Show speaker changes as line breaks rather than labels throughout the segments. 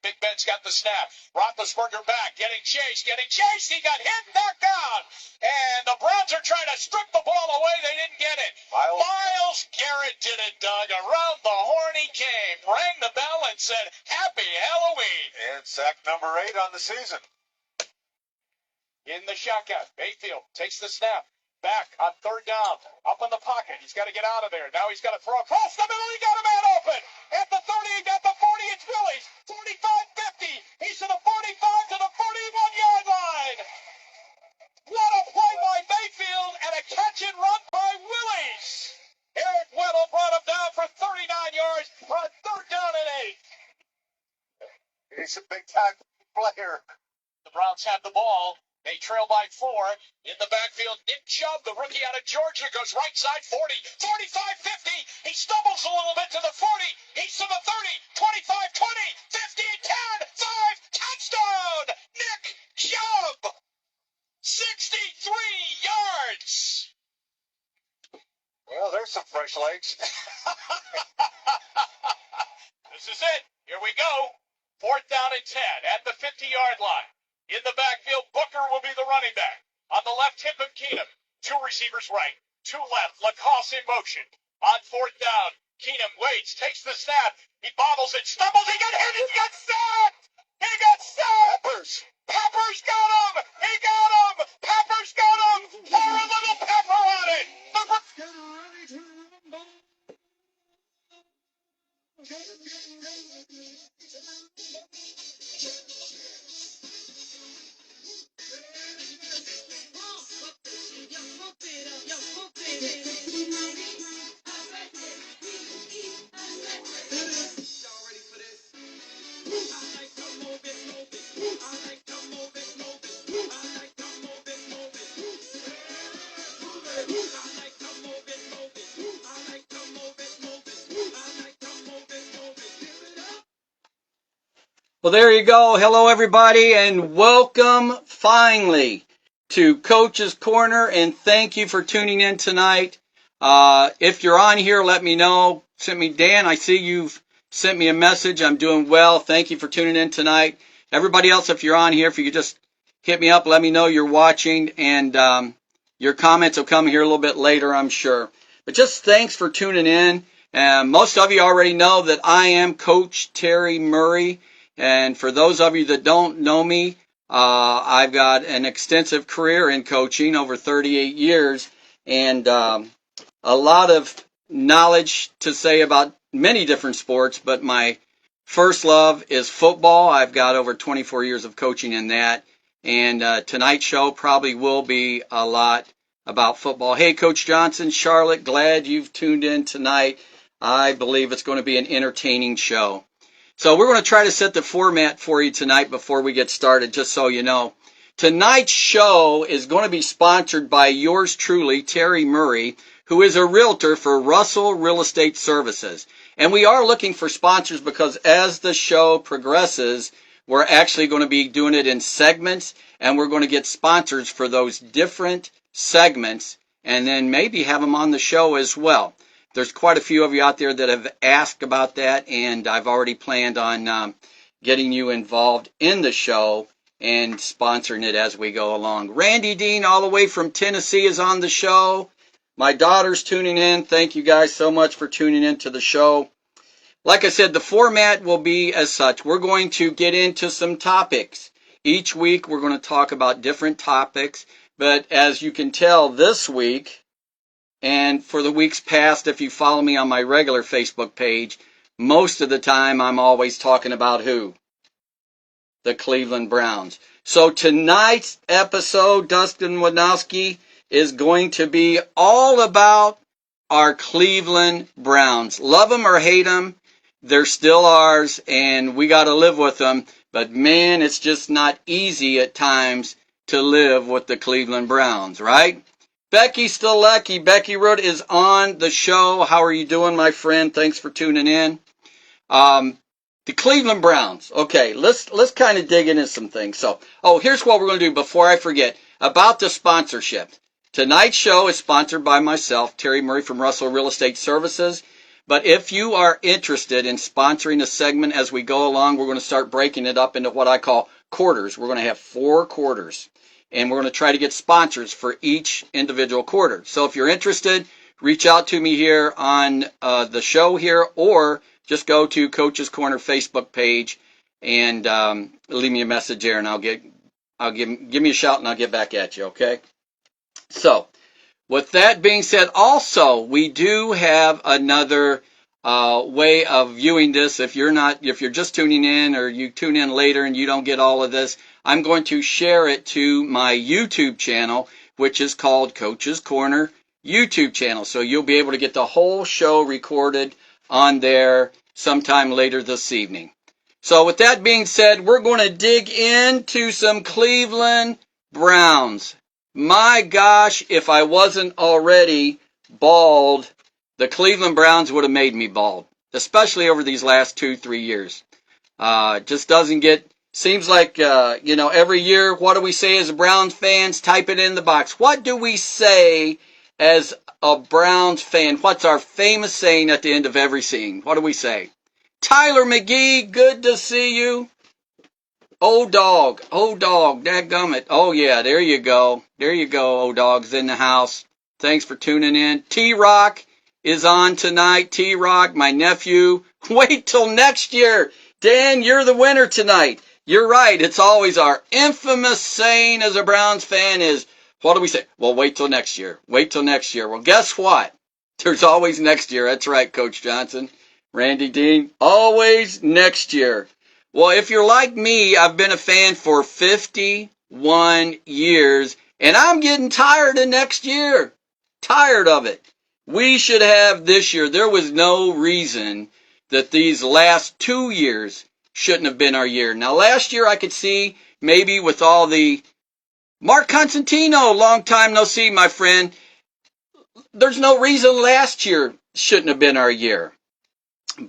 Big Ben's got the snap. Roethlisberger back, getting chased. He got hit, knocked down. And the Browns are trying to strip the ball away. They didn't get it. Myles Garrett did it, Doug. Around the horn he came, rang the bell, and said, Happy Halloween.
And sack number 8 on the season.
In the shotgun, Mayfield takes the snap. Back on third down, up in the pocket. He's got to get out of there. Now he's got to throw across the middle. He got a man open. At the 30, he got the 40. It's Willis. 45-50. He's to the 45 to the 41-yard line. What a play by Mayfield and a catch and run by Willis. Eric Weddle brought him down for 39 yards on third down and 8.
He's a big-time player.
The Browns have the ball. They trail by 4. In the backfield, Nick Chubb, the rookie out of Georgia, goes right side 40, 45-50. He stumbles a little bit to the 40. He's to the 30, 25, 20, 15, 10, 5. Touchdown! Nick Chubb! 63 yards!
Well, there's some fresh legs.
This is it. Here we go. 4th down and 10 at the 50-yard line. In the backfield, Booker will be the running back. On the left hip of Keenum. 2 receivers right, 2 left. Lacoste in motion. On 4th down, Keenum waits, takes the snap. He bobbles it, stumbles. He got hit. He got sacked. He got sacked. Peppers got him. He got him. Peppers got him. Pour a little pepper on it.
Well, there you go. Hello, everybody, and welcome finally to Coach's Corner, and thank you for tuning in tonight. If you're on here, let me know. Dan, I see you've sent me a message. I'm doing well. Thank you for tuning in tonight. Everybody else, if you're on here, if you could just hit me up, let me know you're watching, and your comments will come here a little bit later, I'm sure. But just thanks for tuning in. Most of you already know that I am Coach Terry Murray. And for those of you that don't know me, I've got an extensive career in coaching, over 38 years, and a lot of knowledge to say about many different sports, but my first love is football. I've got over 24 years of coaching in that, and tonight's show probably will be a lot about football. Hey, Coach Johnson, Charlotte, glad you've tuned in tonight. I believe it's going to be an entertaining show. So we're going to try to set the format for you tonight before we get started, just so you know. Tonight's show is going to be sponsored by yours truly, Terry Murray, who is a realtor for Russell Real Estate Services. And we are looking for sponsors because as the show progresses, we're actually going to be doing it in segments, and we're going to get sponsors for those different segments, and then maybe have them on the show as well. There's quite a few of you out there that have asked about that, and I've already planned on getting you involved in the show and sponsoring it as we go along. Randy Dean, all the way from Tennessee, is on the show. My daughter's tuning in. Thank you guys so much for tuning in to the show. Like I said, the format will be as such. We're going to get into some topics. Each week we're going to talk about different topics, but as you can tell this week, and for the weeks past, if you follow me on my regular Facebook page, most of the time I'm always talking about who? The Cleveland Browns. So tonight's episode, Dustin Wadnowski, is going to be all about our Cleveland Browns. Love them or hate them, they're still ours, and we got to live with them. But man, it's just not easy at times to live with the Cleveland Browns, right? Becky Stilecki, Becky Root is on the show. How are you doing, my friend? Thanks for tuning in. The Cleveland Browns. Okay, let's kind of dig into some things. So, here's what we're going to do before I forget about the sponsorship. Tonight's show is sponsored by myself, Terry Murray from Russell Real Estate Services. But if you are interested in sponsoring a segment as we go along, we're going to start breaking it up into what I call quarters. We're going to have 4 quarters, and we're going to try to get sponsors for each individual quarter. So if you're interested, reach out to me here on the show here, or just go to Coach's Corner Facebook page and leave me a message there, and give me a shout, and I'll get back at you. Okay. So, with that being said, also we do have another way of viewing this. If you're just tuning in, or you tune in later and you don't get all of this, I'm going to share it to my YouTube channel, which is called Coach's Corner YouTube channel. So you'll be able to get the whole show recorded on there sometime later this evening. So with that being said, we're going to dig into some Cleveland Browns. My gosh, if I wasn't already bald, the Cleveland Browns would have made me bald, especially over these last 2-3 years. Just doesn't seems like, every year, what do we say as Browns fans? Type it in the box. What do we say as a Browns fan? What's our famous saying at the end of every scene? What do we say? Tyler McGee, good to see you. O-Dog, dadgummit. Oh yeah, there you go. O-Dog's in the house. Thanks for tuning in. T-Rock is on tonight. T-Rock, my nephew. Wait till next year. Dan, you're the winner tonight. You're right. It's always our infamous saying as a Browns fan is, what do we say? Well, wait till next year. Well, guess what? There's always next year. That's right, Coach Johnson. Randy Dean, always next year. Well, if you're like me, I've been a fan for 51 years, and I'm getting tired of next year. Tired of it. We should have this year. There was no reason that these last 2 years shouldn't have been our year. Now, last year I could see maybe with all the Mark Constantino, long time no see, my friend. There's no reason last year shouldn't have been our year.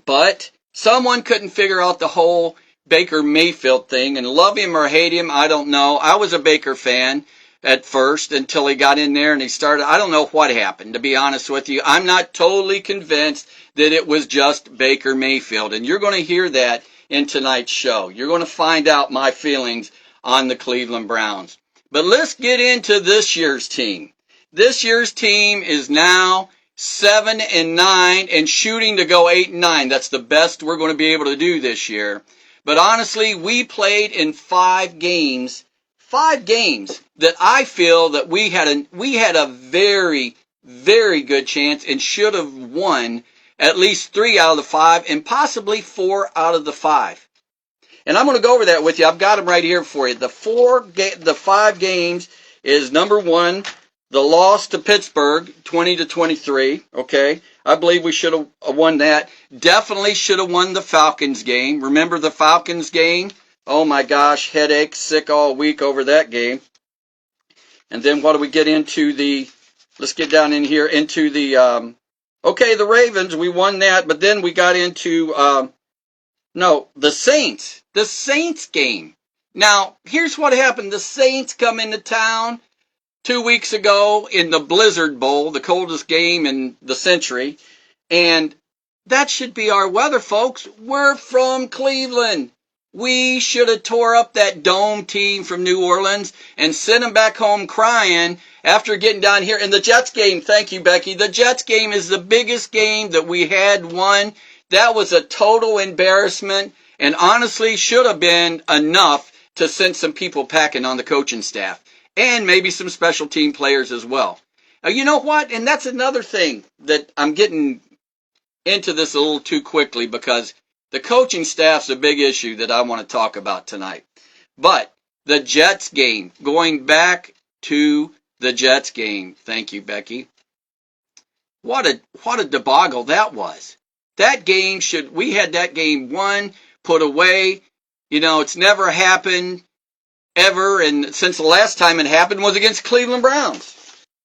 But someone couldn't figure out the whole Baker Mayfield thing, and love him or hate him, I don't know. I was a Baker fan at first until he got in there and he started. I don't know what happened, to be honest with you. I'm not totally convinced that it was just Baker Mayfield, and you're going to hear that in tonight's show. You're going to find out my feelings on the Cleveland Browns. But let's get into this year's team. This year's team is now 7-9 and shooting to go 8-9. That's the best we're going to be able to do this year. But honestly, we played in 5 games that I feel that we had a very, very good chance and should have won at least 3 out of the 5 and possibly 4 out of the 5. And I'm going to go over that with you. I've got them right here for you. The 5 games is number 1, the loss to Pittsburgh, 20-23. Okay, I believe we should have won that. Definitely should have won the Falcons game. Remember the Falcons game? Oh my gosh, headache, sick all week over that game. And then what do we get into let's get down in here into the Ravens. We won that, but then we got into the Saints. The Saints game. Now, here's what happened. The Saints come into town 2 weeks ago in the Blizzard Bowl, the coldest game in the century. And that should be our weather, folks. We're from Cleveland. We should have tore up that dome team from New Orleans and sent them back home crying after getting down here. And the Jets game, thank you, Becky. The Jets game is the biggest game that we had won. That was a total embarrassment and honestly should have been enough to send some people packing on the coaching staff. And maybe some special team players as well. You know what? And that's another thing that I'm getting into this a little too quickly because the coaching staff's a big issue that I want to talk about tonight. But the Jets game, going back to the Jets game, thank you, Becky. What a debacle that was. That game we had that game won, put away. It's never happened ever, and since the last time it happened was against Cleveland Browns.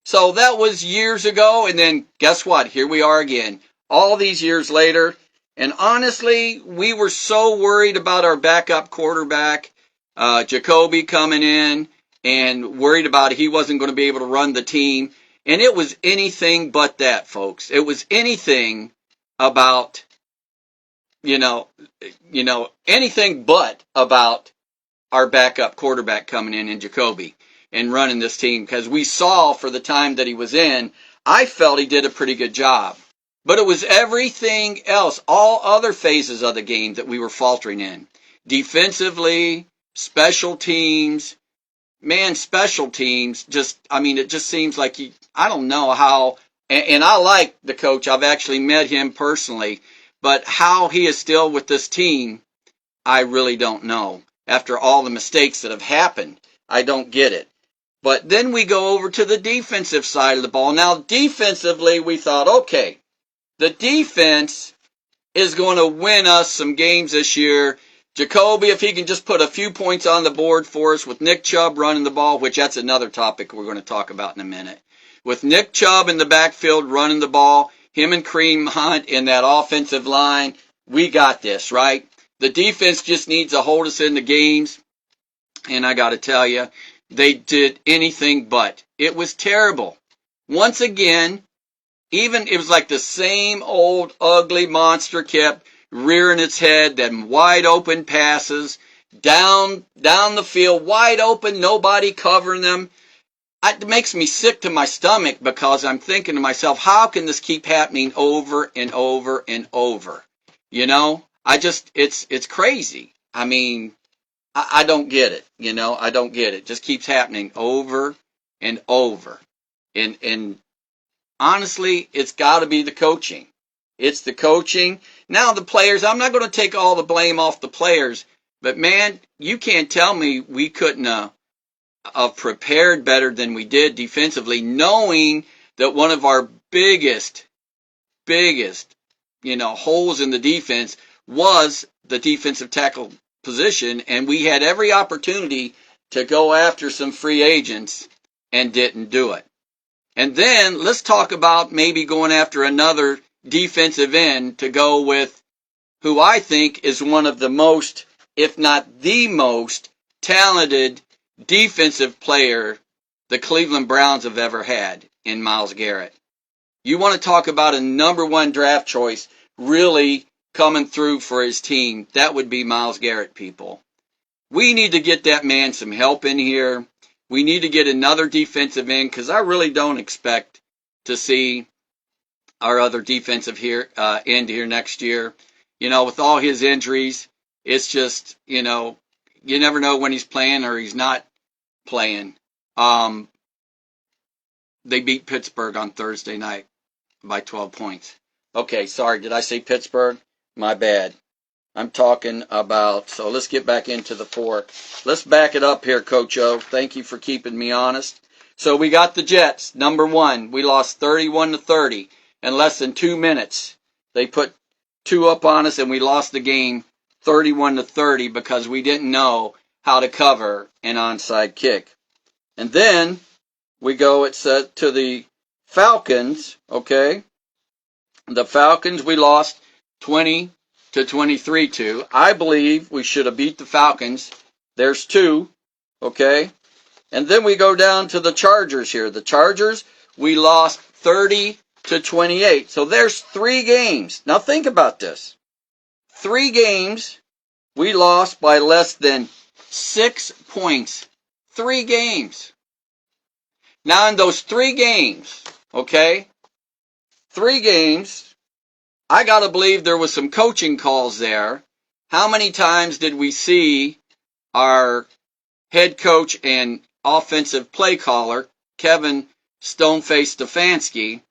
So that was years ago, and then guess what? Here we are again, all these years later, and honestly, we were so worried about our backup quarterback, Jacoby coming in, and worried about he wasn't going to be able to run the team, and it was anything but that, folks. It was anything about, you know, anything but about our backup quarterback coming in Jacoby and running this team, because we saw for the time that he was in, I felt he did a pretty good job. But it was everything else, all other phases of the game that we were faltering in. Defensively, special teams, special teams, it just seems like I don't know how, and I like the coach, I've actually met him personally, but how he is still with this team, I really don't know. After all the mistakes that have happened, I don't get it. But then we go over to the defensive side of the ball. Now, defensively, we thought, okay, the defense is going to win us some games this year. Jacoby, if he can just put a few points on the board for us with Nick Chubb running the ball, which that's another topic we're going to talk about in a minute. With Nick Chubb in the backfield running the ball, him and Kareem Hunt in that offensive line, we got this, right? The defense just needs to hold us in the games. And I got to tell you, they did anything but. It was terrible. Once again, it was like the same old ugly monster kept rearing its head, then wide open passes, down the field, wide open, nobody covering them. It makes me sick to my stomach because I'm thinking to myself, how can this keep happening over and over and over? It's crazy. I don't get it. I don't get it. It just keeps happening over and over. And honestly, it's got to be the coaching. It's the coaching. Now the players, I'm not going to take all the blame off the players, but man, you can't tell me we couldn't have prepared better than we did defensively, knowing that one of our biggest, holes in the defense was the defensive tackle position, and we had every opportunity to go after some free agents and didn't do it. And then let's talk about maybe going after another defensive end to go with who I think is one of the most, if not the most, talented defensive player the Cleveland Browns have ever had in Myles Garrett. You want to talk about a number one draft choice really coming through for his team, that would be Myles Garrett, people. We need to get that man some help in here. We need to get another defensive end because I really don't expect to see our other defensive end here next year. With all his injuries, it's just, you never know when he's playing or he's not playing. They beat Pittsburgh on Thursday night by 12 points. Okay, sorry, did I say Pittsburgh? My bad. I'm talking about, so let's get back into the fork. Let's back it up here, Coach O. Thank you for keeping me honest. So we got the Jets, number one. We lost 31-30 in less than 2 minutes. They put 2 up on us and we lost the game 31-30 because we didn't know how to cover an onside kick. And then we go to the Falcons, okay? The Falcons, we lost 20-23. I believe we should have beat the Falcons. There's 2, okay? And then we go down to the Chargers here. The Chargers, we lost 30-28. So there's 3 games. Now think about this. 3 games, we lost by less than 6 points. 3 games. Now in those 3 games, okay, 3 games, I got to believe there was some coaching calls there. How many times did we see our head coach and offensive play caller, Kevin Stoneface Stefanski,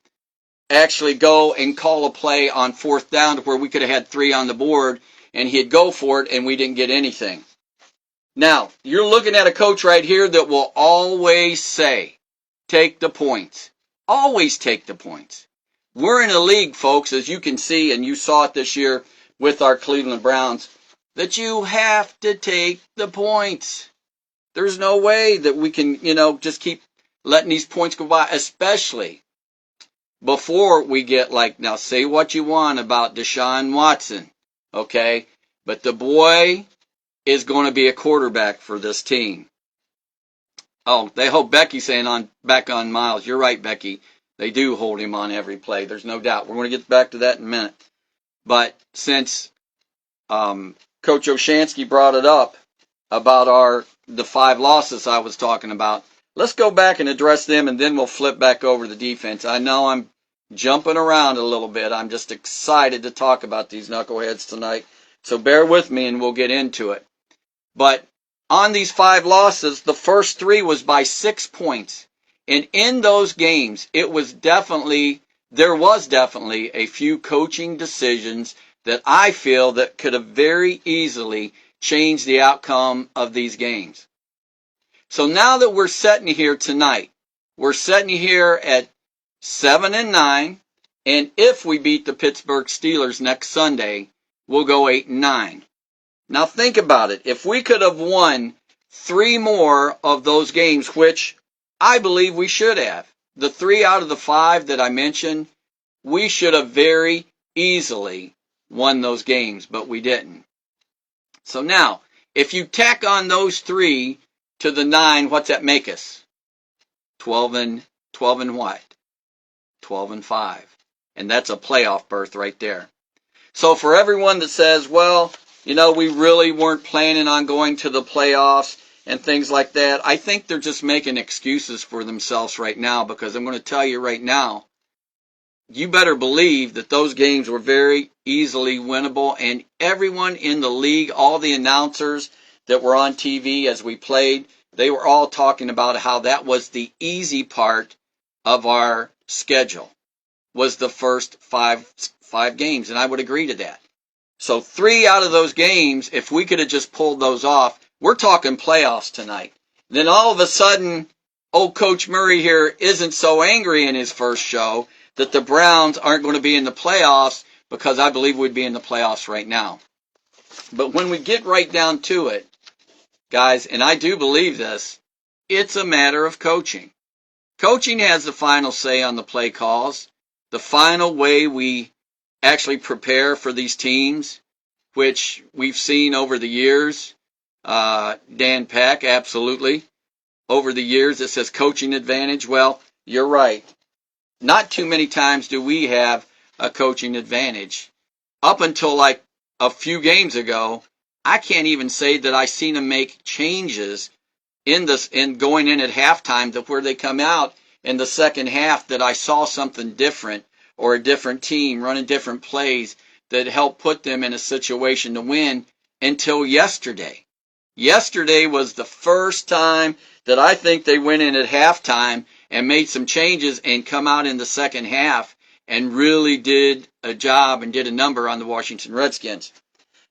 actually go and call a play on 4th down to where we could have had 3 on the board and he'd go for it and we didn't get anything? Now, you're looking at a coach right here that will always say, take the points. Always take the points. We're in a league, folks, as you can see, and you saw it this year with our Cleveland Browns, that you have to take the points. There's no way that we can, just keep letting these points go by, especially before we get now say what you want about Deshaun Watson, okay? But the boy is going to be a quarterback for this team. Oh, they hope Becky's saying back on Myles. You're right, Becky. They do hold him on every play. There's no doubt. We're going to get back to that in a minute. But since Coach Oshansky brought it up about the 5 losses I was talking about, let's go back and address them, and then we'll flip back over to the defense. I know I'm jumping around a little bit. I'm just excited to talk about these knuckleheads tonight. So bear with me and we'll get into it. But on these 5 losses, the first 3 was by 6 points. And in those games, there was definitely a few coaching decisions that I feel that could have very easily changed the outcome of these games. So now that we're sitting here tonight, we're sitting here at 7-9, and if we beat the Pittsburgh Steelers next Sunday, we'll go 8-9. Now think about it. If we could have won 3 more of those games, which I believe we should have, the 3 out of the 5 that I mentioned, we should have very easily won those games, but we didn't. So now, if you tack on those 3 to the 9, what's that make us? 12 and what? 12-5. And that's a playoff berth right there. So for everyone that says, well, we really weren't planning on going to the playoffs and things like that, I think they're just making excuses for themselves right now, because I'm going to tell you right now, you better believe that those games were very easily winnable, and everyone in the league, all the announcers that were on TV as we played, they were all talking about how that was the easy part of our schedule, was the first five games, and I would agree to that. So 3 out of those games, if we could have just pulled those off, we're talking playoffs tonight. Then all of a sudden, old Coach Murray here isn't so angry in his first show that the Browns aren't going to be in the playoffs, because I believe we'd be in the playoffs right now. But when we get right down to it, guys, and I do believe this, it's a matter of coaching. Coaching has the final say on the play calls, the final way we actually prepare for these teams, which we've seen over the years. Dan Pack, absolutely. Over the years, it says coaching advantage. Well, you're right. Not too many times do we have a coaching advantage. Up until like a few games ago, I can't even say that I seen them make changes in going in at halftime, that where they come out in the second half, that I saw something different, or a different team running different plays that helped put them in a situation to win, until yesterday. Yesterday was the first time that I think they went in at halftime and made some changes and come out in the second half and really did a job and did a number on the Washington Redskins.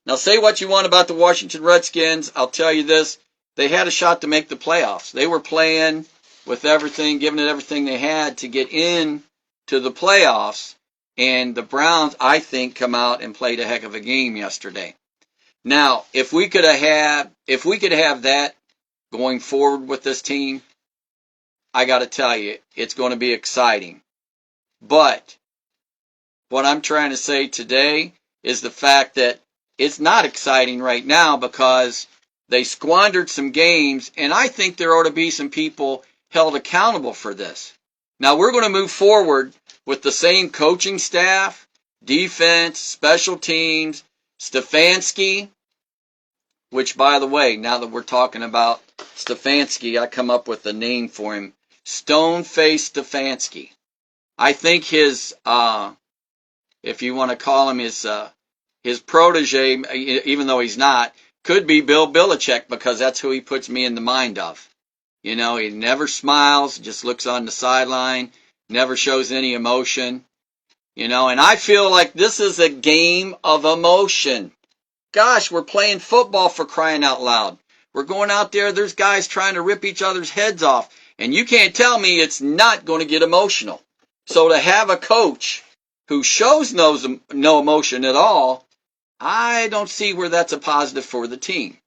Now, say what you want about the Washington Redskins, I'll tell you this, they had a shot to make the playoffs. They were playing with everything, giving it everything they had to get in to the playoffs, and the Browns, I think, come out and played a heck of a game yesterday. Now, if we could have that going forward with this team, I got to tell you, it's going to be exciting. But what I'm trying to say today is the fact that it's not exciting right now, because they squandered some games, and I think there ought to be some people held accountable for this. Now, we're going to move forward with the same coaching staff, defense, special teams, Stefanski, which, by the way, now that we're talking about Stefanski, I come up with a name for him, Stone-Face Stefanski. I think his, if you want to call him his protege, even though he's not, could be Bill Belichick, because that's who he puts me in the mind of. He never smiles, just looks on the sideline, never shows any emotion. And I feel like this is a game of emotion. Gosh, we're playing football, for crying out loud. We're going out there, there's guys trying to rip each other's heads off, and you can't tell me it's not going to get emotional. So to have a coach who shows no emotion at all, I don't see where that's a positive for the team.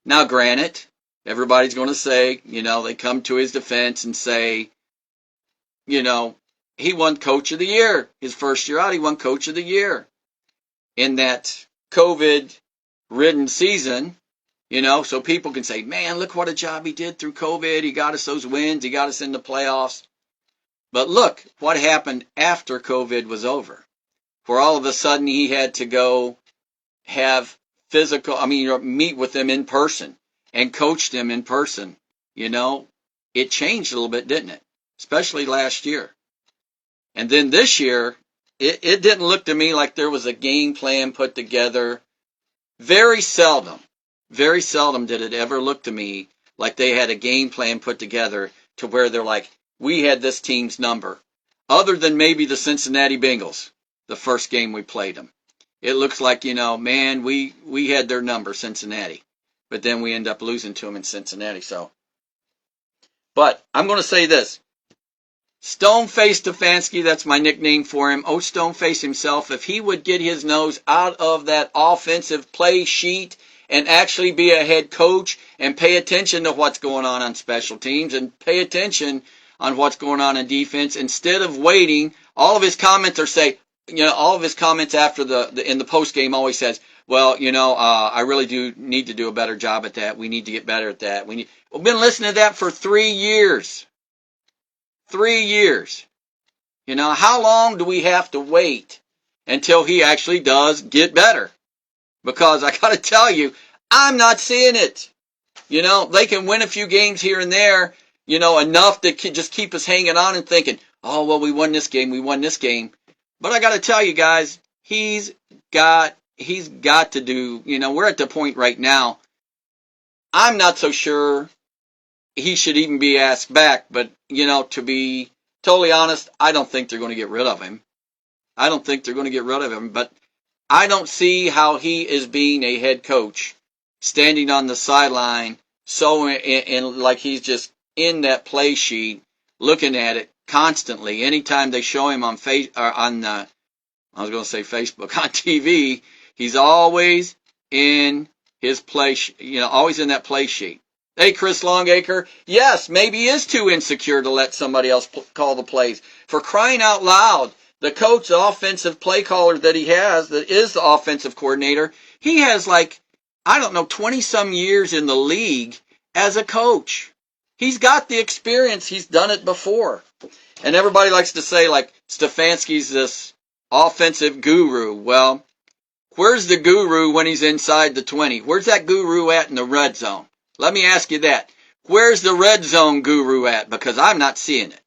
Now, granted, everybody's going to say, they come to his defense and say, he won Coach of the Year. His first year out, he won Coach of the Year. In that COVID-ridden season, so people can say, man, look what a job he did through COVID. He got us those wins. He got us in the playoffs. But look what happened after COVID was over. where all of a sudden he had to go have meet with them in person and coach them in person. It changed a little bit, didn't it? Especially last year. And then this year, it didn't look to me like there was a game plan put together. Very seldom did it ever look to me like they had a game plan put together to where they're like, we had this team's number. Other than maybe the Cincinnati Bengals, the first game we played them. It looks like, man, we had their number, Cincinnati. But then we end up losing to them in Cincinnati. But I'm going to say this. Stoneface Stefanski, that's my nickname for him. Stoneface himself, if he would get his nose out of that offensive play sheet and actually be a head coach and pay attention to what's going on special teams and pay attention on what's going on in defense instead of waiting. All of his comments all of his comments after in the post game always says, well, I really do need to do a better job at that. We need to get better at that. We've been listening to that for 3 years. 3 years. How long do we have to wait until he actually does get better? Because I got to tell you, I'm not seeing it. They can win a few games here and there, enough to just keep us hanging on and thinking, oh, well, we won this game. But I got to tell you guys, he's got to do, we're at the point right now, I'm not so sure he should even be asked back, but, to be totally honest, I don't think they're going to get rid of him. But I don't see how he is being a head coach, standing on the sideline, like he's just in that play sheet, looking at it constantly. Anytime they show him on Facebook, on TV, he's always in his play, always in that play sheet. Hey, Chris Longacre, yes, maybe he is too insecure to let somebody else call the plays. For crying out loud, the coach, the offensive play caller that he has, that is the offensive coordinator, he has 20-some years in the league as a coach. He's got the experience. He's done it before. And everybody likes to say, Stefanski's this offensive guru. Well, where's the guru when he's inside the 20? Where's that guru at in the red zone? Let me ask you that. Where's the red zone guru at? Because I'm not seeing it.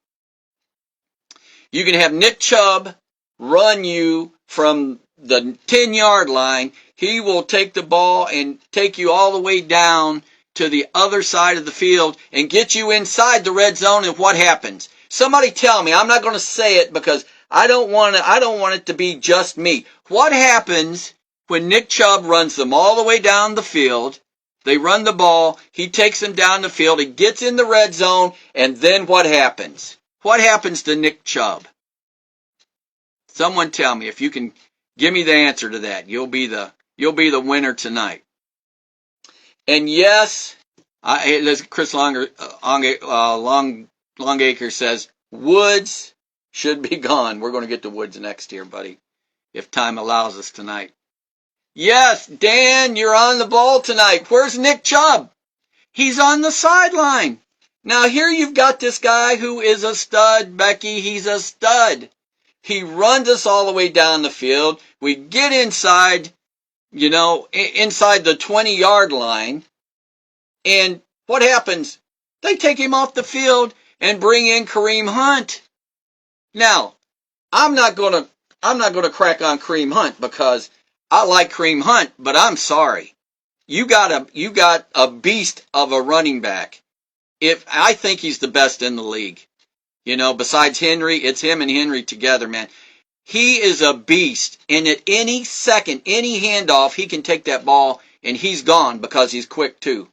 You can have Nick Chubb run you from the 10-yard line. He will take the ball and take you all the way down to the other side of the field and get you inside the red zone. And what happens? Somebody tell me. I'm not going to say it because I don't want it to be just me. What happens when Nick Chubb runs them all the way down the field? They run the ball. He takes them down the field. He gets in the red zone. And then what happens? What happens to Nick Chubb? Someone tell me. If you can give me the answer to that, you'll be the winner tonight. And yes, Chris Longacre says Woods should be gone. We're going to get to Woods next year, buddy, if time allows us tonight. Yes, Dan, you're on the ball tonight. Where's Nick Chubb? He's on the sideline. Now here you've got this guy who is a stud, Becky. He's a stud. He runs us all the way down the field. We get inside, inside the 20-yard line. And what happens? They take him off the field and bring in Kareem Hunt. Now, I'm not going to crack on Kareem Hunt because I like Kareem Hunt, but I'm sorry. You got a beast of a running back. I think he's the best in the league. Besides Henry, it's him and Henry together, man. He is a beast. And at any second, any handoff, he can take that ball and he's gone because he's quick too.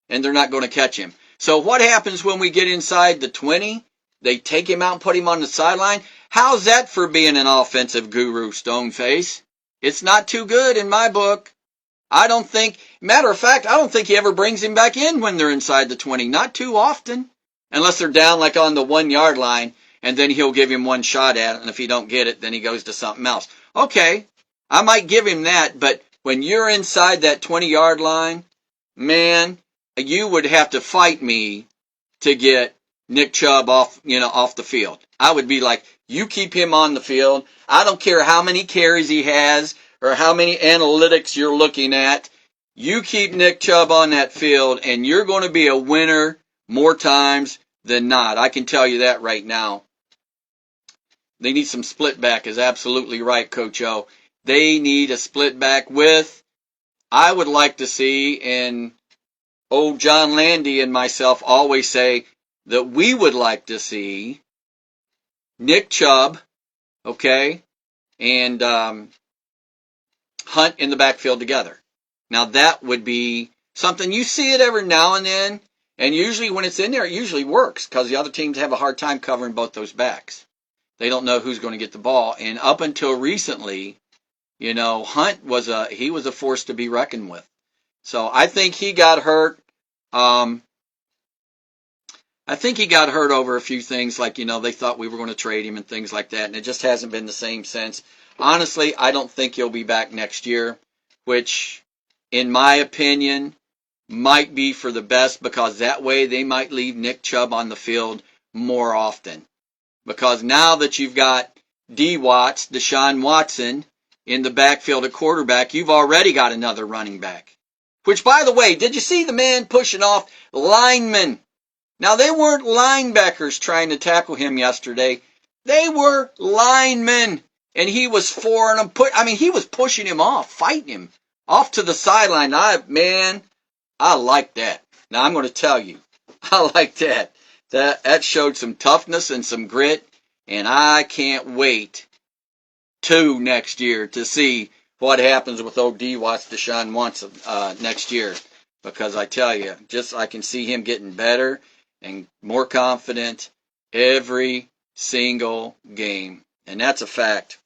And they're not going to catch him. So what happens when we get inside the 20? They take him out and put him on the sideline. How's that for being an offensive guru, Stoneface? It's not too good in my book. Matter of fact, I don't think he ever brings him back in when they're inside the 20. Not too often. Unless they're down on the 1-yard line, and then he'll give him one shot at it, and if he don't get it, then he goes to something else. Okay, I might give him that, but when you're inside that 20-yard line, man, you would have to fight me to get Nick Chubb off the field. I would be like, You keep him on the field. I don't care how many carries he has or how many analytics you're looking at. You keep Nick Chubb on that field, and you're going to be a winner more times than not. I can tell you that right now. They need some split back, is absolutely right, Coach O. They need a split back with, I would like to see, and old John Landy and myself always say that we would like to see Nick Chubb, okay, and Hunt in the backfield together. Now that would be something, you see it every now and then, and usually when it's in there, it usually works because the other teams have a hard time covering both those backs. They don't know who's going to get the ball, and up until recently, Hunt was a force to be reckoned with. So I think he got hurt. I think he got hurt over a few things, like, they thought we were going to trade him and things like that, and it just hasn't been the same since. Honestly, I don't think he'll be back next year, which, in my opinion, might be for the best, because that way they might leave Nick Chubb on the field more often. Because now that you've got Deshaun Watson, in the backfield at quarterback, you've already got another running back. Which, by the way, did you see the man pushing off linemen? Now, they weren't linebackers trying to tackle him yesterday. They were linemen. And he was flooring them. He was pushing him off, fighting him off to the sideline. I like that. Now, I'm going to tell you, I like that. That showed some toughness and some grit. And I can't wait to next year to see what happens with old Deshaun Watson next year. Because I tell you, I can see him getting better and more confident every single game. And that's a fact.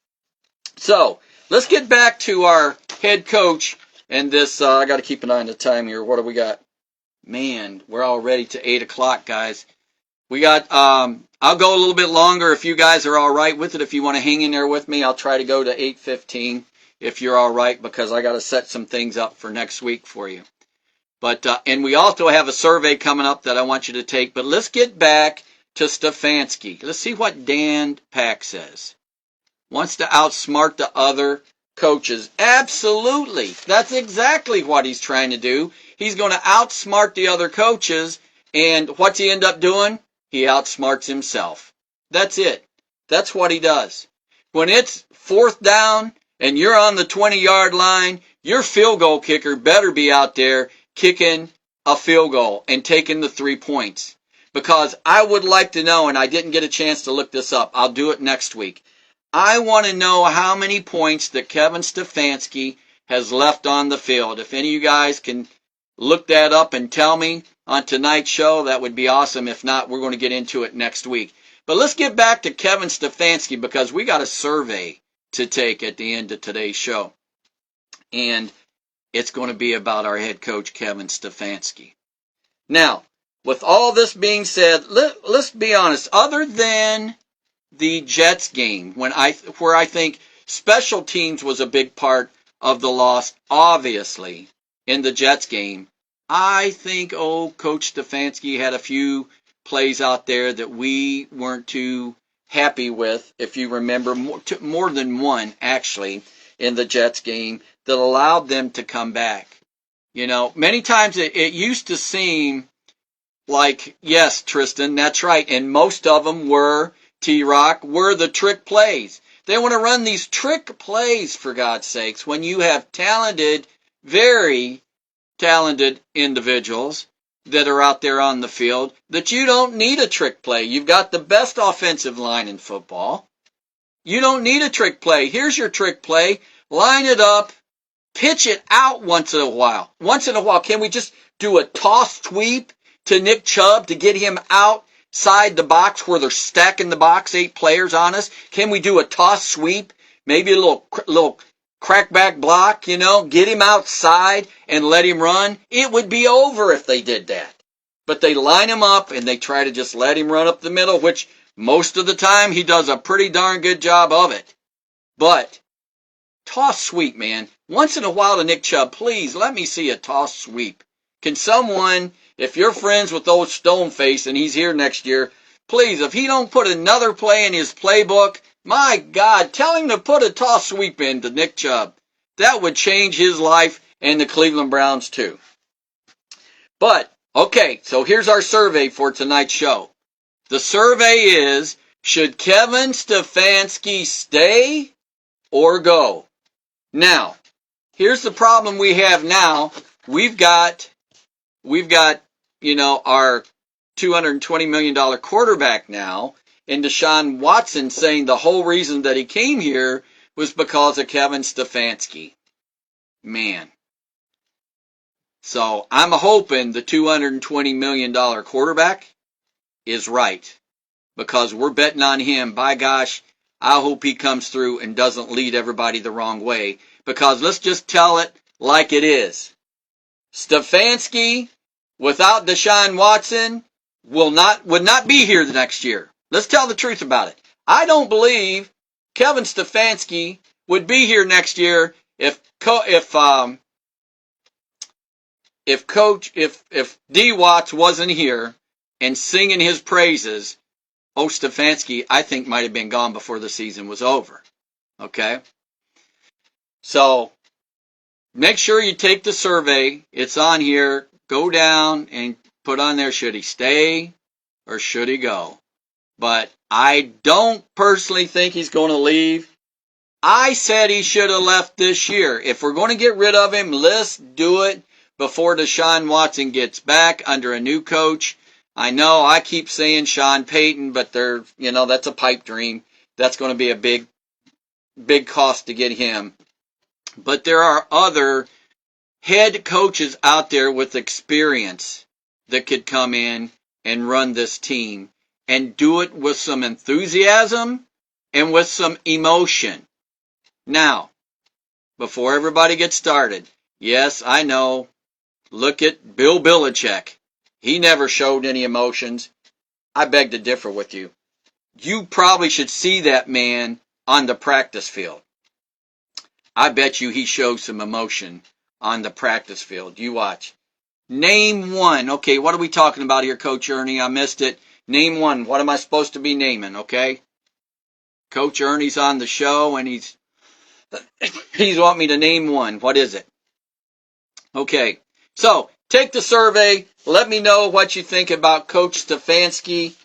So, let's get back to our head coach and this, I got to keep an eye on the time here. What do we got? Man, we're already to 8 o'clock, guys. We got, I'll go a little bit longer if you guys are all right with it. If you want to hang in there with me, I'll try to go to 8:15 if you're all right, because I got to set some things up for next week for you. But, and we also have a survey coming up that I want you to take. But let's get back to Stefanski. Let's see what Dan Pack says. Wants to outsmart the other coaches. Absolutely. That's exactly what he's trying to do. He's going to outsmart the other coaches. And what's he end up doing? He outsmarts himself. That's it. That's what he does. When it's 4th down and you're on the 20-yard line, your field goal kicker better be out there kicking a field goal and taking the 3 points. Because I would like to know, and I didn't get a chance to look this up. I'll do it next week. I want to know how many points that Kevin Stefanski has left on the field. If any of you guys can look that up and tell me on tonight's show, that would be awesome. If not, we're going to get into it next week. But let's get back to Kevin Stefanski, because we got a survey to take at the end of today's show. And it's going to be about our head coach, Kevin Stefanski. Now, with all this being said, let's be honest. Other than the Jets game, where I think special teams was a big part of the loss, obviously, in the Jets game, I think Coach Stefanski had a few plays out there that we weren't too happy with, if you remember, more than one, actually, in the Jets game that allowed them to come back. Many times it used to seem like, yes, Tristan, that's right, and most of them were, T-Rock, were the trick plays. They want to run these trick plays, for God's sakes, when you have talented, very talented individuals that are out there on the field, that you don't need a trick play. You've got the best offensive line in football. You don't need a trick play. Here's your trick play. Line it up. Pitch it out once in a while. Once in a while, can we just do a toss sweep to Nick Chubb to get him outside the box where they're stacking the box, 8 players on us? Can we do a toss sweep? Maybe a little crackback block, get him outside and let him run. It would be over if they did that. But they line him up and they try to just let him run up the middle, which most of the time he does a pretty darn good job of it. But toss sweep, man. Once in a while to Nick Chubb, please let me see a toss sweep. Can someone, if you're friends with old Stoneface and he's here next year, please, if he don't put another play in his playbook, my God, tell him to put a toss sweep in to Nick Chubb. That would change his life and the Cleveland Browns too. But, okay, so here's our survey for tonight's show. The survey is, should Kevin Stefanski stay or go? Now, here's the problem we have now. We've got, our $220 million quarterback now, and Deshaun Watson saying the whole reason that he came here was because of Kevin Stefanski. Man. So I'm hoping the $220 million quarterback is right, because we're betting on him. By gosh, I hope he comes through and doesn't lead everybody the wrong way, because let's just tell it like it is. Stefanski, without Deshaun Watson, would not be here the next year. Let's tell the truth about it. I don't believe Kevin Stefanski would be here next year if D. Watts wasn't here and singing his praises. Stefanski, I think, might have been gone before the season was over. Okay? So, make sure you take the survey. It's on here. Go down and put on there, should he stay or should he go? But I don't personally think he's going to leave. I said he should have left this year. If we're going to get rid of him, let's do it before Deshaun Watson gets back under a new coach. I know I keep saying Sean Payton, but that's a pipe dream. That's going to be a big cost to get him. But there are other head coaches out there with experience that could come in and run this team and do it with some enthusiasm and with some emotion. Now, before everybody gets started, yes, I know, look at Bill Belichick. He never showed any emotions. I beg to differ with you. You probably should see that man on the practice field. I bet you he shows some emotion on the practice field. You watch. Name one. Okay, what are we talking about here, Coach Ernie? I missed it. Name one. What am I supposed to be naming, okay? Coach Ernie's on the show, and he's wanting me to name one. What is it? Okay, so take the survey. Let me know what you think about Coach Stefanski.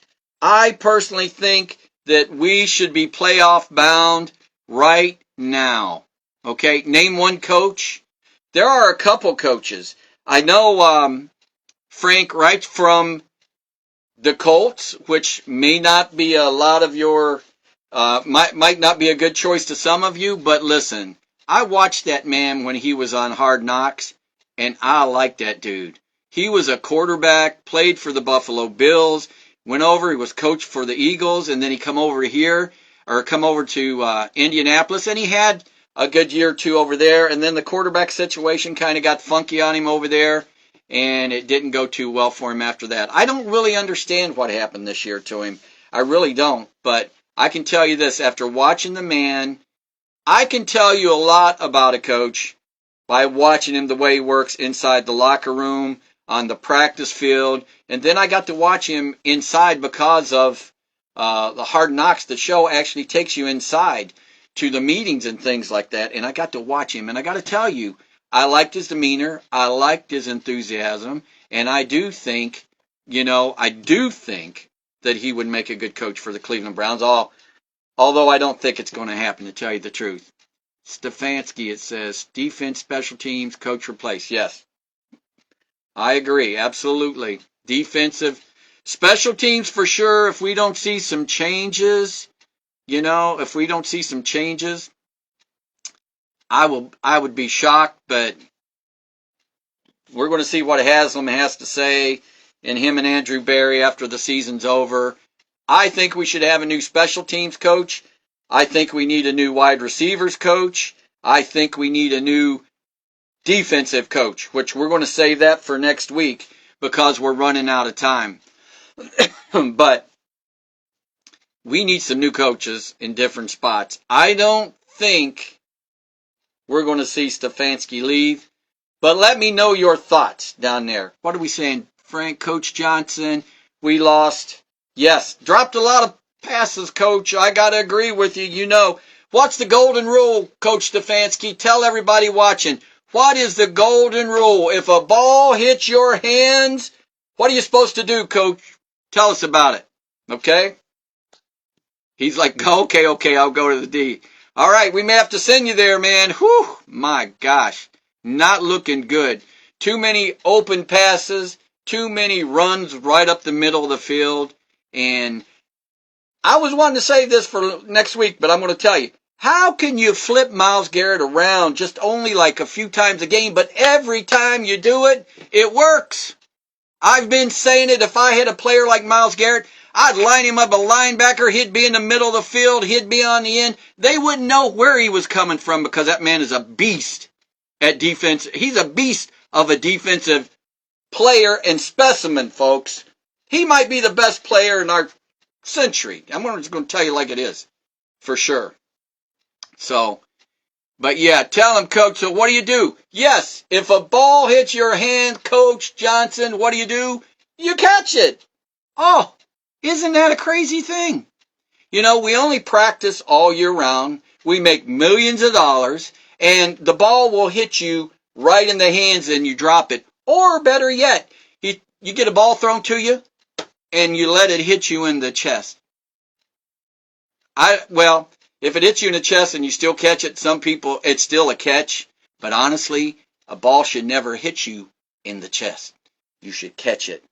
I personally think that we should be playoff bound right now. Okay, name one coach. There are a couple coaches. I know Frank Reich from the Colts, which may not be a lot of your, might not be a good choice to some of you, but listen, I watched that man when he was on Hard Knocks, and I like that dude. He was a quarterback, played for the Buffalo Bills, went over, he was coach for the Eagles, and then he come over to Indianapolis, and he had a good year or two over there, and then the quarterback situation kind of got funky on him over there, and it didn't go too well for him after that. I don't really understand what happened this year to him. I really don't, but I can tell you this, after watching the man, I can tell you a lot about a coach by watching him the way he works inside the locker room, on the practice field, and then I got to watch him inside because of the Hard Knocks. The show actually takes you inside to the meetings and things like that, and I got to watch him, and I got to tell you, I liked his demeanor, I liked his enthusiasm, and I do think that he would make a good coach for the Cleveland Browns, although I don't think it's going to happen, to tell you the truth. Stefanski, it says, defense, special teams, coach replace. Yes, I agree, absolutely. Defensive, special teams for sure. If we don't see some changes, I would be shocked, but we're going to see what Haslam has to say, and him and Andrew Berry after the season's over. I think we should have a new special teams coach. I think we need a new wide receivers coach. I think we need a new defensive coach, which we're going to save that for next week because we're running out of time. But we need some new coaches in different spots. I don't think we're going to see Stefanski leave, but let me know your thoughts down there. What are we saying? Frank, Coach Johnson, we lost Yes, dropped a lot of passes, Coach. I got to agree with you. You know, what's the golden rule, Coach Stefanski? Tell everybody watching. What is the golden rule? If a ball hits your hands, what are you supposed to do, Coach? Tell us about it. Okay? He's like, okay, I'll go to the D. All right, we may have to send you there, man. Whew, my gosh. Not looking good. Too many open passes, too many runs right up the middle of the field. And I was wanting to save this for next week, but I'm going to tell you. How can you flip Myles Garrett around just only like a few times a game, but every time you do it, it works? I've been saying it. If I had a player like Myles Garrett, I'd line him up a linebacker. He'd be in the middle of the field. He'd be on the end. They wouldn't know where he was coming from because that man is a beast at defense. He's a beast of a defensive player and specimen, folks. He might be the best player in our century. I'm just going to tell you like it is, for sure. So, but yeah, tell him, Coach, so what do? Yes, if a ball hits your hand, Coach Johnson, what do? You catch it. Oh, isn't that a crazy thing? You know, we only practice all year round. We make millions of dollars, and the ball will hit you right in the hands and you drop it. Or better yet, you get a ball thrown to you, and you let it hit you in the chest. Well, if it hits you in the chest and you still catch it, some people, it's still a catch. But honestly, a ball should never hit you in the chest. You should catch it.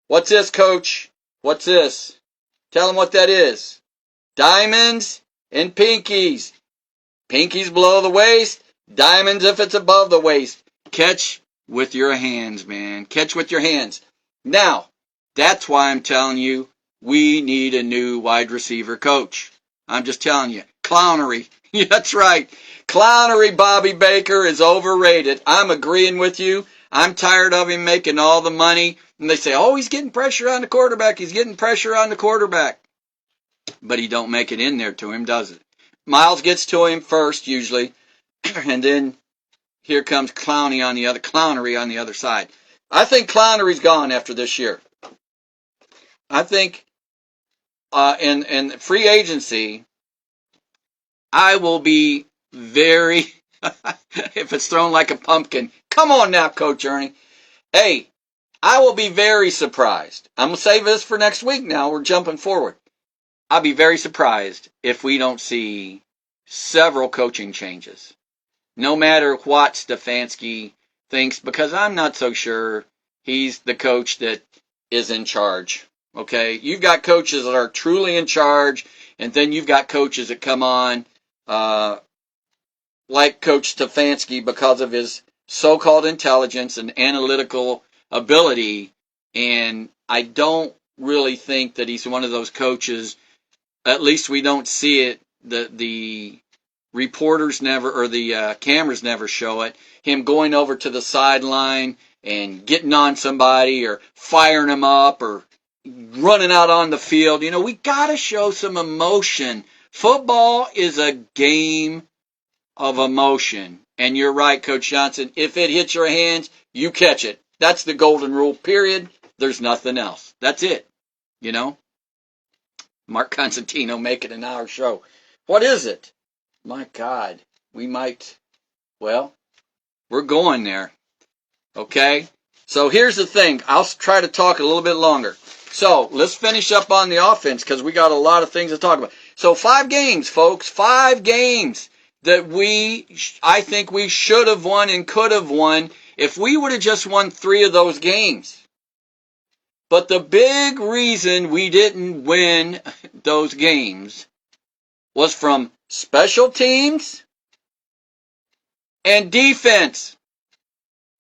What's this, Coach? What's this? Tell them what that is. Diamonds and pinkies. Pinkies below the waist. Diamonds if it's above the waist. Catch with your hands, man. Catch with your hands. Now, that's why I'm telling you, we need a new wide receiver coach. I'm just telling you. Clownery. Yeah, that's right. Clownery, Bobby Baker, is overrated. I'm agreeing with you. I'm tired of him making all the money. And they say, oh, he's getting pressure on the quarterback. He's getting pressure on the quarterback. But he don't make it in there to him, does it? Miles gets to him first, usually. And then here comes Clownery on the other side. I think Clownery's gone after this year. I think in free agency, I will be very, if it's thrown like a pumpkin. Come on now, Coach Ernie. Hey, I will be very surprised. I'm going to save this for next week now. We're jumping forward. I'll be very surprised if we don't see several coaching changes. No matter what Stefanski thinks, because I'm not so sure he's the coach that is in charge. Okay, you've got coaches that are truly in charge, and then you've got coaches that come on, like Coach Stefanski, because of his so-called intelligence and analytical ability. And I don't really think that he's one of those coaches. At least we don't see it. The reporters never, or the cameras never show it. Him going over to the sideline and getting on somebody or firing them up or running out on the field. You know, we got to show some emotion. Football is a game of emotion. And you're right, Coach Johnson. If it hits your hands, you catch it. That's the golden rule, period. There's nothing else. That's it. You know? Mark Constantino making an hour show. What is it? My God. We might, well, we're going there. Okay? So here's the thing. I'll try to talk a little bit longer. So let's finish up on the offense because we got a lot of things to talk about. So 5 games, folks. 5 games that I think we should have won and could have won if we would have just won 3 of those games. But the big reason we didn't win those games was from special teams and defense.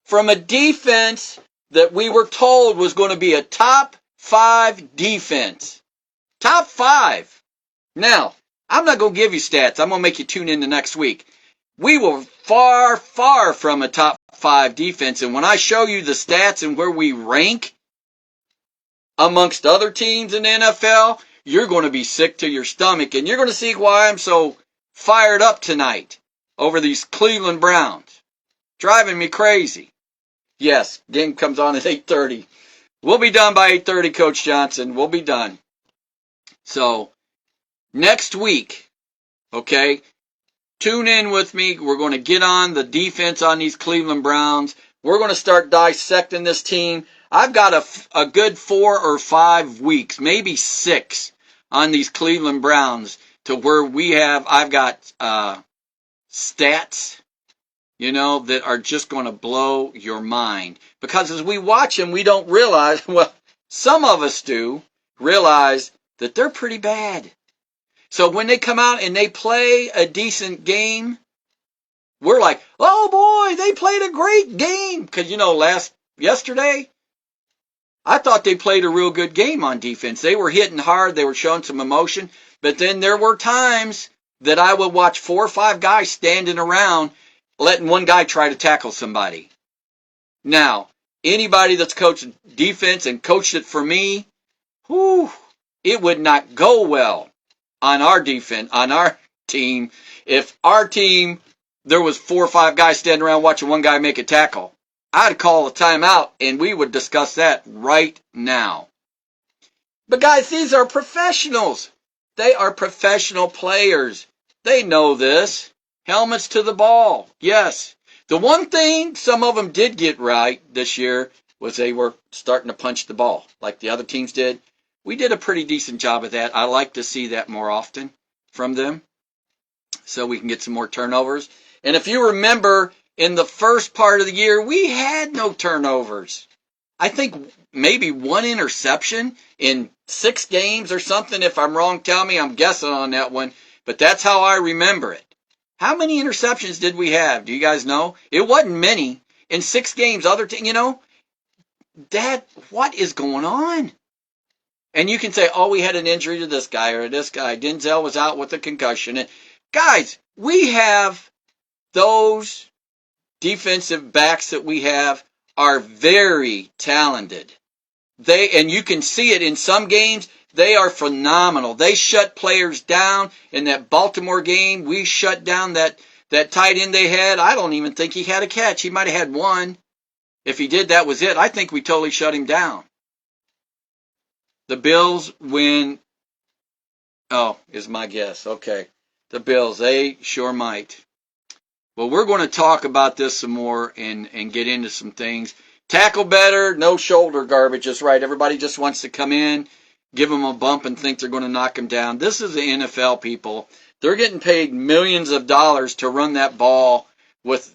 From a defense that we were told was going to be a top 5 defense. Top 5. Now, I'm not going to give you stats. I'm going to make you tune in the next week. We were far, far from a top 5 defense. And when I show you the stats and where we rank amongst other teams in the NFL, you're going to be sick to your stomach. And you're going to see why I'm so fired up tonight over these Cleveland Browns. Driving me crazy. Yes, game comes on at 8:30. We'll be done by 8:30, Coach Johnson. We'll be done. So next week, okay, tune in with me. We're going to get on the defense on these Cleveland Browns. We're going to start dissecting this team. I've got a good 4 or 5 weeks, maybe 6, on these Cleveland Browns to where I've got stats, that are just going to blow your mind. Because as we watch them, we don't realize, well, some of us do realize that they're pretty bad. So when they come out and they play a decent game, we're like, oh boy, they played a great game. Because, yesterday, I thought they played a real good game on defense. They were hitting hard. They were showing some emotion. But then there were times that I would watch 4 or 5 guys standing around letting one guy try to tackle somebody. Now, anybody that's coached defense and coached it for me, it would not go well on our defense, on our team, if our team, there was 4 or 5 guys standing around watching one guy make a tackle. I'd call a timeout, and we would discuss that right now. But guys, these are professionals. They are professional players. They know this. Helmets to the ball. Yes. The one thing some of them did get right this year was they were starting to punch the ball like the other teams did. We did a pretty decent job of that. I like to see that more often from them so we can get some more turnovers. And if you remember, in the first part of the year, we had no turnovers. I think maybe 1 interception in 6 games or something. If I'm wrong, tell me. I'm guessing on that one. But that's how I remember it. How many interceptions did we have? Do you guys know? It wasn't many. In 6 games, what is going on? And you can say, oh, we had an injury to this guy or this guy. Denzel was out with a concussion. And guys, we have those defensive backs that we have are very talented. And you can see it in some games. They are phenomenal. They shut players down. In that Baltimore game, we shut down that tight end they had. I don't even think he had a catch. He might have had one. If he did, that was it. I think we totally shut him down. The Bills win. Oh, is my guess. Okay. The Bills, they sure might. Well, we're going to talk about this some more and get into some things. Tackle better, no shoulder garbage is right. Everybody just wants to come in, give them a bump, and think they're going to knock them down. This is the NFL, people. They're getting paid millions of dollars to run that ball with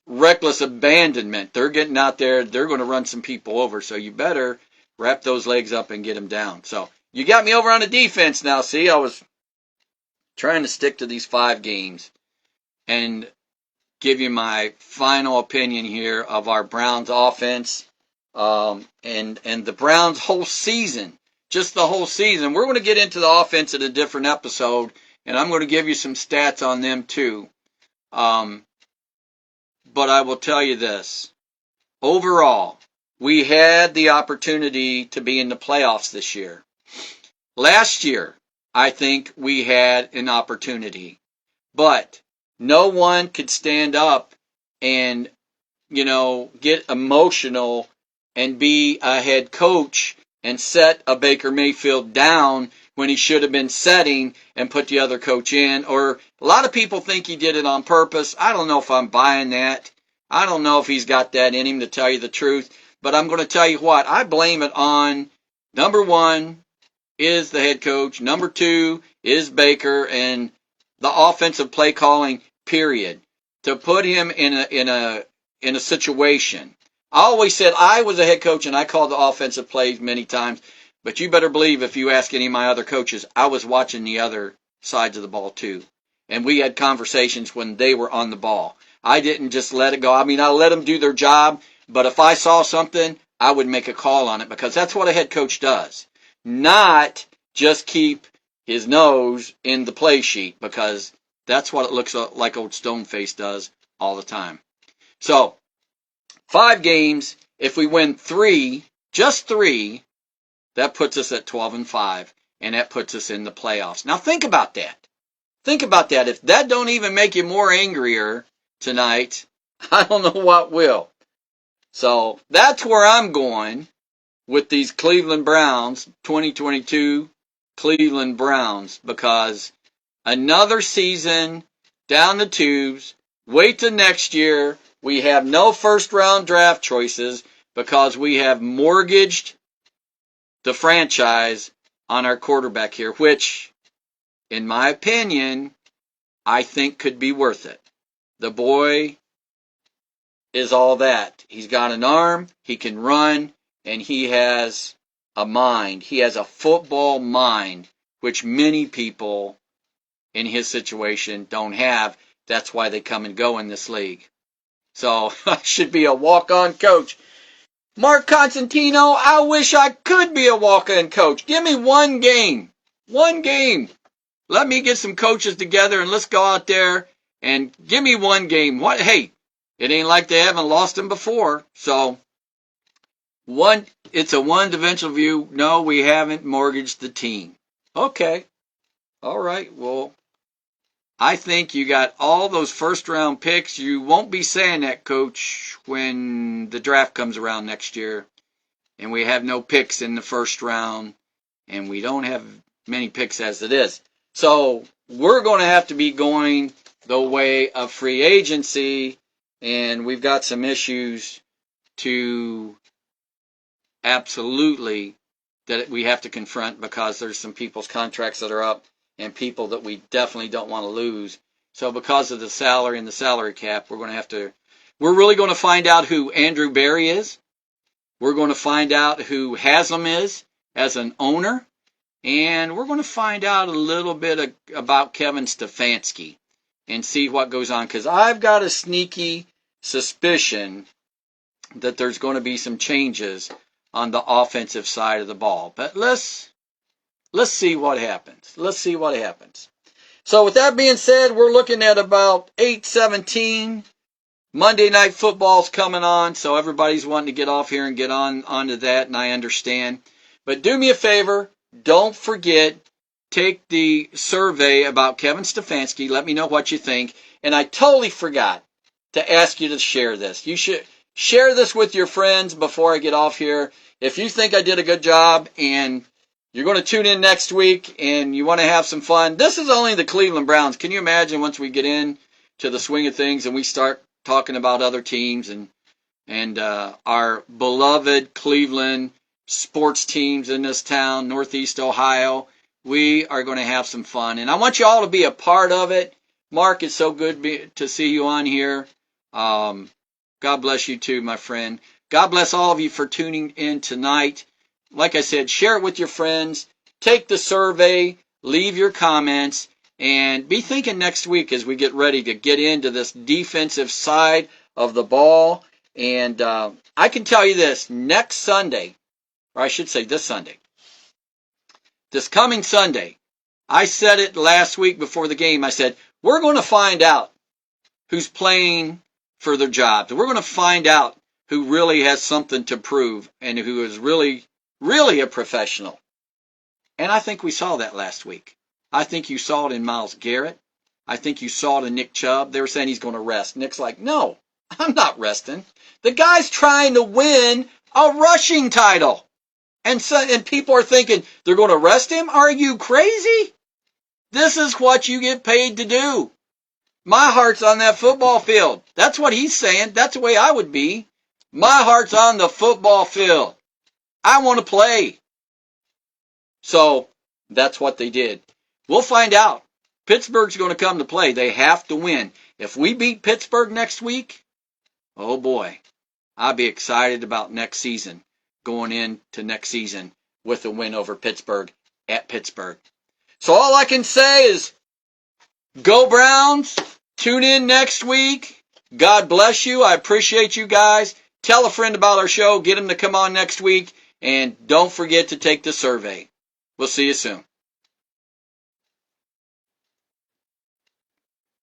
reckless abandonment. They're getting out there. They're going to run some people over. So you better wrap those legs up and get them down. So you got me over on the defense now. See, I was trying to stick to these 5 games and give you my final opinion here of our Browns offense and the Browns whole season, just the whole season. We're going to get into the offense in a different episode, and I'm going to give you some stats on them too. But I will tell you this. Overall, we had the opportunity to be in the playoffs this year. Last year, I think we had an opportunity, but no one could stand up and, get emotional and be a head coach and set a Baker Mayfield down when he should have been setting and put the other coach in. Or a lot of people think he did it on purpose. I don't know if I'm buying that. I don't know if he's got that in him, to tell you the truth. But I'm going to tell you what, I blame it on, number 1 is the head coach, number 2 is Baker, and the offensive play calling, period. To put him in a situation. I always said I was a head coach and I called the offensive plays many times, but you better believe if you ask any of my other coaches, I was watching the other sides of the ball too. And we had conversations when they were on the ball. I didn't just let it go. I mean, I let them do their job, but if I saw something, I would make a call on it, because that's what a head coach does. Not just keep his nose in the play sheet, because that's what it looks like old Stoneface does all the time. So, 5 games, if we win 3, just 3, that puts us at 12-5, and that puts us in the playoffs. Now think about that. Think about that. If that don't even make you more angrier tonight, I don't know what will. So that's where I'm going with these Cleveland Browns 2022 Cleveland Browns, because another season down the tubes. Wait till next year. We have no first-round draft choices because we have mortgaged the franchise on our quarterback here, which, in my opinion, I think could be worth it. The boy is all that. He's got an arm, he can run, and he has a mind. He has a football mind, which many people in his situation don't have. That's why they come and go in this league. So I should be a walk-on coach. Mark Constantino, I wish I could be a walk-on coach. Give me one game. One game. Let me get some coaches together and let's go out there and give me one game. What? Hey, it ain't like they haven't lost them before. So it's a one-dimensional view. No, we haven't mortgaged the team. Okay. All right. Well, I think you got all those first-round picks. You won't be saying that, Coach, when the draft comes around next year. And we have no picks in the first round. And we don't have many picks as it is. So we're going to have to be going the way of free agency. And we've got some issues to absolutely that we have to confront because there's some people's contracts that are up and people that we definitely don't want to lose. So because of the salary and the salary cap, we're really going to find out who Andrew Berry is. We're going to find out who Haslam is as an owner. And we're going to find out a little bit about Kevin Stefanski and see what goes on. Because I've got a sneaky suspicion that there's going to be some changes on the offensive side of the ball. But let's see what happens. Let's see what happens. So with that being said, we're looking at about 8:17. Monday Night Football's coming on, so everybody's wanting to get off here and get onto that, and I understand. But do me a favor, don't forget, take the survey about Kevin Stefanski. Let me know what you think. And I totally forgot to ask you to share this. You should share this with your friends before I get off here. If you think I did a good job and you're going to tune in next week and you want to have some fun, this is only the Cleveland Browns. Can you imagine once we get in to the swing of things and we start talking about other teams and our beloved Cleveland sports teams in this town, Northeast Ohio, we are going to have some fun. And I want you all to be a part of it. Mark, it's so good to see you on here. God bless you too, my friend. God bless all of you for tuning in tonight. Like I said, share it with your friends. Take the survey. Leave your comments. And be thinking next week as we get ready to get into this defensive side of the ball. And I can tell you this, next Sunday, or I should say this Sunday, this coming Sunday, I said it last week before the game. I said, we're going to find out who's playing for their jobs. We're going to find out who really has something to prove and who is really, really a professional. And I think we saw that last week. I think you saw it in Myles Garrett. I think you saw it in Nick Chubb. They were saying he's going to rest. Nick's like, no, I'm not resting. The guy's trying to win a rushing title. And people are thinking they're going to rest him? Are you crazy? This is what you get paid to do. My heart's on that football field. That's what he's saying. That's the way I would be. My heart's on the football field. I want to play. So that's what they did. We'll find out. Pittsburgh's going to come to play. They have to win. If we beat Pittsburgh next week, oh boy, I'll be excited about next season, going into next season with a win over Pittsburgh at Pittsburgh. So all I can say is, go Browns. Tune in next week. God bless you. I appreciate you guys. Tell a friend about our show. Get them to come on next week. And don't forget to take the survey. We'll see you soon.